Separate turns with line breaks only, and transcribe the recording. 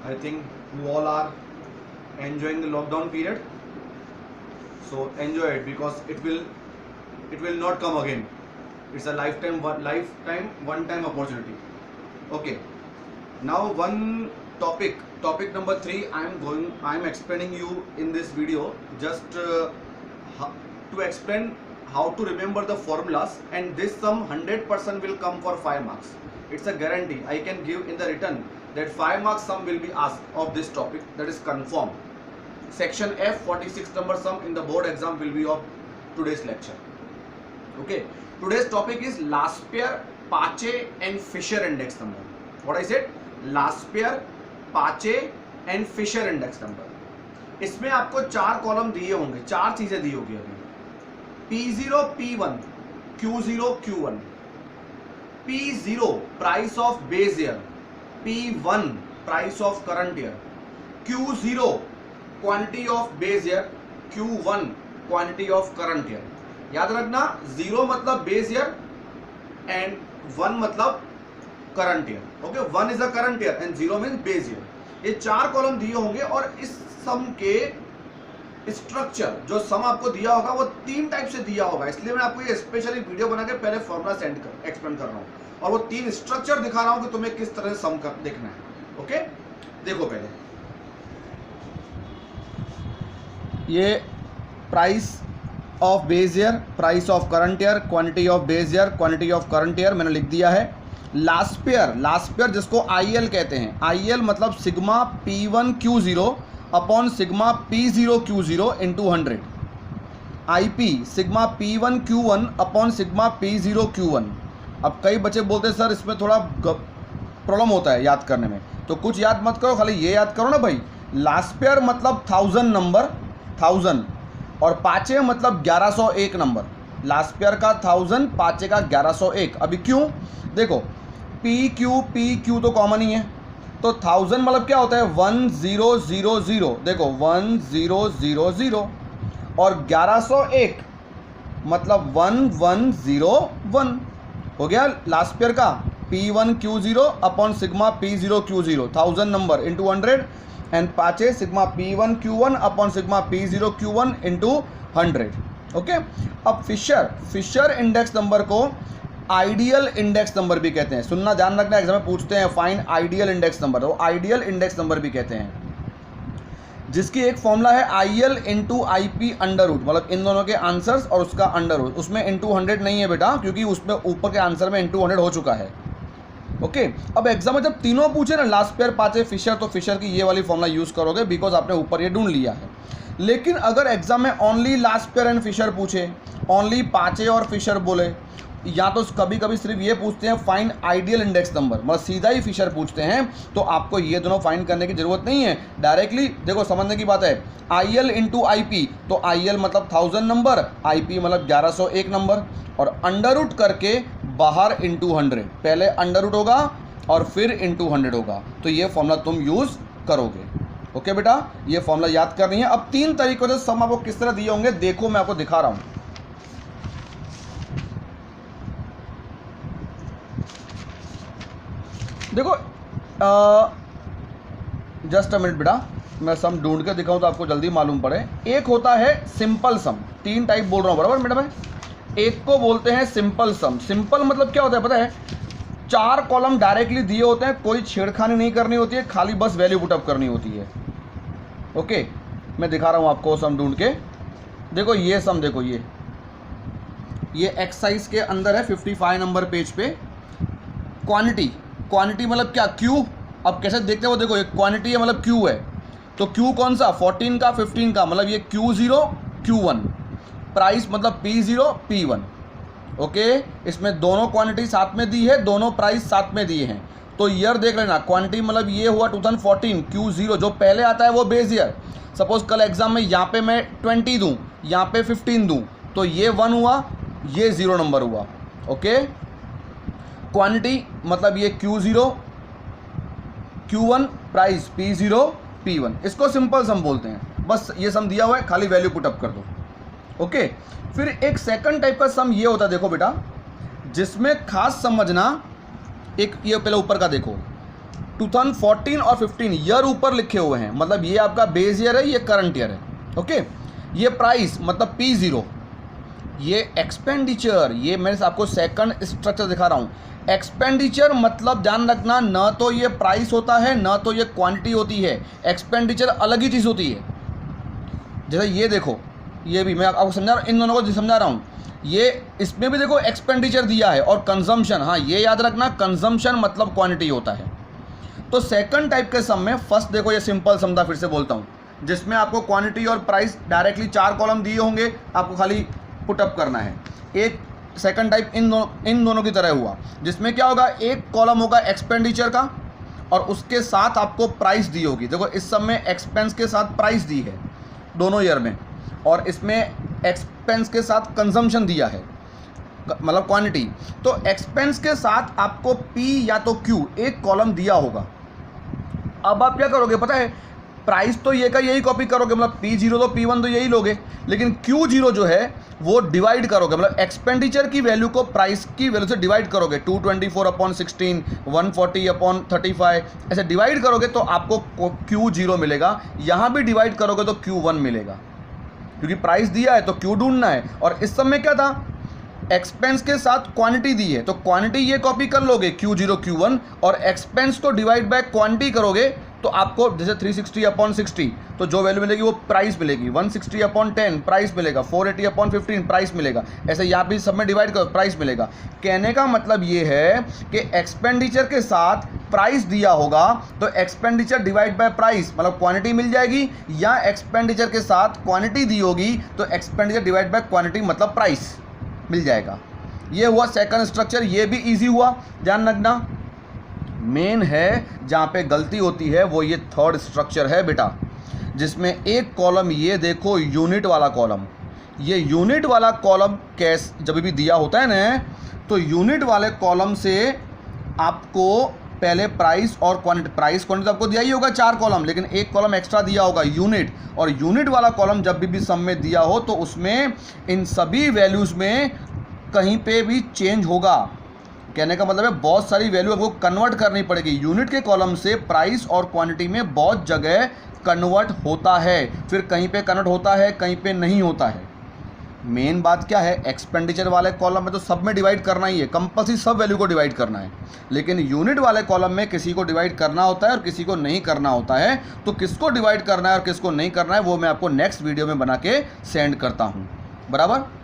I think you all are enjoying the lockdown period. So enjoy it because it will not come again. It's a lifetime one time opportunity. Okay. Now one topic number 3. I am explaining you in this video just to explain how to remember the formulas, and this sum 100% will come for 5 marks. It's a guarantee I can give in the written that 5 marks sum will be asked of this topic, that is confirmed. Section F 46 number sum in the board exam will be of today's lecture. Okay, today's topic is Laspeyres, Pache and Fisher index number. What I said, Laspeyres, Pache and Fisher index number. इसमें आपको 4 column दिए होंगे, 4 चीजें दी होगी अभी. P0 P1, Q0 Q1, P0 price of base year, P1 price of current year, Q0 quantity of base year, Q1 quantity of current year. याद रखना 0 मतलब बेस ईयर एंड 1 मतलब current year. Okay, 1 is a current year and 0 means base year. ये 4 column दिए होंगे और इस सम के स्ट्रक्चर जो सम आपको दिया होगा वो 3 टाइप से दिया होगा, इसलिए मैं आपको ये स्पेशली वीडियो बना के पहले फॉर्मूला एक्सप्लेन कर रहा हूँ और वो 3 स्ट्रक्चर दिखा रहा हूँ कि तुम्हें किस तरह से सम कर देखना है. ओके, देखो पहले ये price of base year, price of current year, quantity of base year, quantity of current year मैंने लिख दिया है. लास्पेयर जिसको IL कहते हैं, IL मतलब sigma P1 Q0 upon sigma P0 Q0 into 100. IP sigma P1 Q1 upon sigma P0 Q1. अब कई बच्चे बोलते हैं सर इसमें थोड़ा प्रॉब्लम होता है याद करने में, तो कुछ याद मत करो, खाली ये याद करो ना भाई. लास्पेयर मतलब 1000 नंबर, 1000, और पाचे मतलब 1101 नंबर. लास्पेयर का 1000, पाचे का 1101. अभी क्यों देखो, PQ तो कॉमन ही है, तो 1000 मतलब क्या होता है 1000. देखो 1000 और 1101 मतलब 1101 हो गया लास्पेयर का. P1 Q0 upon sigma P0 Q0, 1000 number into 100, and Paasche sigma P1 Q1 upon sigma P0 Q1 into 100. Okay, अब फिशर इंडेक्स नंबर को आइडियल इंडेक्स नंबर भी कहते हैं. सुनना ध्यान रखना, एग्जाम में पूछते हैं फाइंड आइडियल इंडेक्स नंबर, तो आइडियल इंडेक्स नंबर भी कहते हैं, जिसकी एक फॉर्मूला है IL into IP under root, मतलब इन दोनों के आंसर्स और उसका अंडर रूट. उसमें इंटू 100 नहीं है बेटा, क्योंकि उसमें ऊपर के आंसर में इंटू 100 हो चुका है. ओके, अब एग्जाम में जब तीनों पूछे ना लास्पेयर, पाचे, फिशर, तो फिशर की ये वाली फॉर्मूला यूज करोगे बिकॉज आपने ऊपर ये ढूंढ लिया है. लेकिन अगर एग्जाम में ओनली लास्पेयर एंड फिशर पूछे, ओनली पाचे और फिशर बोले, या तो कभी कभी सिर्फ ये पूछते हैं फाइंड आइडियल इंडेक्स नंबर, मतलब सीधा ही फिशर पूछते हैं, तो आपको ये दोनों फाइंड करने की जरूरत नहीं है. डायरेक्टली देखो समझने की बात है, IL इंटू IP, तो IL मतलब 1000 नंबर, IP मतलब 1101 नंबर, और अंडर रूट करके बाहर इंटू 100. पहले अंडर रूट होगा और फिर इंटू 100 होगा, तो ये फॉर्मूला तुम यूज़ करोगे. ओके बेटा, ये फॉर्मूला याद करनी है. अब 3 तरीकों से सम आपको किस तरह दिए होंगे देखो, मैं आपको दिखा रहा हूँ. देखो जस्ट अ मिनट बेटा, मैं सम ढूंढ के दिखाऊं तो आपको जल्दी मालूम पड़े. एक होता है सिंपल सम, 3 टाइप बोल रहा हूँ बराबर बेटा मैं. एक को बोलते हैं सिंपल सम. सिंपल मतलब क्या होता है पता है, 4 कॉलम डायरेक्टली दिए होते हैं, कोई छेड़खानी नहीं करनी होती है, खाली बस वैल्यू पुटअप करनी होती है. ओके, मैं दिखा रहा हूँ आपको सम ढूंढ के. देखो ये सम, देखो ये एक्सरसाइज के अंदर है 55 नंबर पेज पे. क्वांटिटी मतलब क्या, Q. अब कैसे देखते हो, देखो ये क्वांटिटी है मतलब Q है, तो Q कौन सा 14 का 15 का, मतलब ये Q0 Q1. प्राइस मतलब P0 P1. ओके, इसमें दोनों क्वांटिटी साथ में दी है, दोनों प्राइस साथ में दिए हैं. तो ईयर देख लेना, क्वांटिटी मतलब ये हुआ 2014, Q0 जो पहले आता है वो बेस ईयर. सपोज कल एग्जाम में यहाँ पे मैं 20 दूँ, यहाँ पे 15 दूँ, तो ये 1 हुआ, ये 0 नंबर हुआ. ओके, क्वांटिटी मतलब ये Q0 Q1, price P0 P1. इसको सिंपल सम बोलते हैं. बस ये सम दिया हुआ है, खाली वैल्यू पुटअप कर दो. ओके, फिर एक सेकंड टाइप का सम ये होता है, देखो बेटा, जिसमें खास समझना, एक ये पहले ऊपर का देखो, 2014 और 15 ईयर ऊपर लिखे हुए हैं, मतलब ये आपका बेस ईयर है, ये करंट ईयर है। ओके, ये प्राइस मतलब P0, ये एक्सपेंडिचर, ये मैं आपको सेकंड स्ट्रक्चर दिखा रहा हूँ। एक्सपेंडिचर मतलब ध्यान रखना, ना तो ये प्राइस होता है ना तो ये क्वांटिटी होती है। एक्सपेंडिचर अलग ही चीज़ होती है। जैसे ये देखो, ये भी मैं आपको समझा रहा हूँ, इन दोनों को समझा रहा हूँ। ये इसमें भी देखो एक्सपेंडिचर दिया है, और कंजम्पशन, हाँ ये याद रखना, कंजम्पशन मतलब क्वांटिटी होता है। तो सेकंड टाइप के सम में फर्स्ट देखो, ये सिंपल सम था, फिर से बोलता हूँ, जिसमें आपको क्वांटिटी और प्राइस डायरेक्टली 4 कॉलम दिए होंगे, आपको खाली पुटअप करना है। एक सेकंड टाइप इन दोनों की तरह हुआ, जिसमें क्या होगा, एक कॉलम होगा एक्सपेंडिचर का और उसके साथ आपको प्राइस दी होगी। देखो इस सम में एक्सपेंस के साथ प्राइस दी है दोनों ईयर में, और इसमें एक्सपेंस के साथ कंजम्पशन दिया है, मतलब क्वांटिटी। तो एक्सपेंस के साथ आपको P या तो Q एक कॉलम दिया होगा। अब आप क्या करोगे पता है, प्राइस तो ये का यही कॉपी करोगे, मतलब P0 तो P1 तो यही लोगे, लेकिन Q0 जो है वो डिवाइड करोगे, मतलब एक्सपेंडिचर की वैल्यू को प्राइस की वैल्यू से डिवाइड करोगे। 224/16, 140/35 ऐसे डिवाइड करोगे तो आपको Q0 मिलेगा। यहाँ भी डिवाइड करोगे तो Q1 मिलेगा, क्योंकि प्राइस दिया है तो Q ढूंढना है। और इस सब में क्या था, एक्सपेंस के साथ क्वांटिटी दी है, तो क्वांटिटी ये कॉपी कर लोगे Q0 Q1, और एक्सपेंस को डिवाइड बाय क्वांटिटी करोगे तो आपको जैसे 360/60, तो जो वैल्यू मिलेगी वो प्राइस मिलेगी। 160/10 प्राइस मिलेगा, 480/15 प्राइस मिलेगा। ऐसे यहाँ भी सब में डिवाइड करो, प्राइस मिलेगा। कहने का मतलब ये है कि एक्सपेंडिचर के साथ प्राइस दिया होगा तो एक्सपेंडिचर डिवाइड बाय प्राइस मतलब क्वांटिटी मिल जाएगी, या एक्सपेंडिचर के साथ क्वांटिटी दी होगी तो एक्सपेंडिचर डिवाइड बाय क्वांटिटी मतलब प्राइस मिल जाएगा। ये हुआ सेकंड स्ट्रक्चर, ये भी इजी हुआ, ध्यान रखना। मेन है जहाँ पे गलती होती है वो ये थर्ड स्ट्रक्चर है बेटा, जिसमें एक कॉलम ये देखो यूनिट वाला कॉलम। ये यूनिट वाला कॉलम कैस जब भी दिया होता है ना, तो यूनिट वाले कॉलम से आपको पहले प्राइस और क्वांटिटी, प्राइस क्वांटिटी आपको दिया ही होगा 4 कॉलम, लेकिन एक कॉलम एक्स्ट्रा दिया होगा यूनिट। और यूनिट वाला कॉलम जब भी सम में दिया हो तो उसमें इन सभी वैल्यूज़ में कहीं पे भी चेंज होगा। कहने का मतलब है बहुत सारी वैल्यू आपको कन्वर्ट करनी पड़ेगी। यूनिट के कॉलम से प्राइस और क्वांटिटी में बहुत जगह कन्वर्ट होता है, फिर कहीं पे कन्वर्ट होता है कहीं पे नहीं होता है। मेन बात क्या है, एक्सपेंडिचर वाले कॉलम में तो सब में डिवाइड करना ही है, कंपल्सरी सब वैल्यू को डिवाइड करना है। लेकिन यूनिट वाले कॉलम में किसी को डिवाइड करना होता है और किसी को नहीं करना होता है। तो किसको डिवाइड करना है और किसको नहीं करना है वो मैं आपको नेक्स्ट वीडियो में बना के सेंड करता हूँ, बराबर।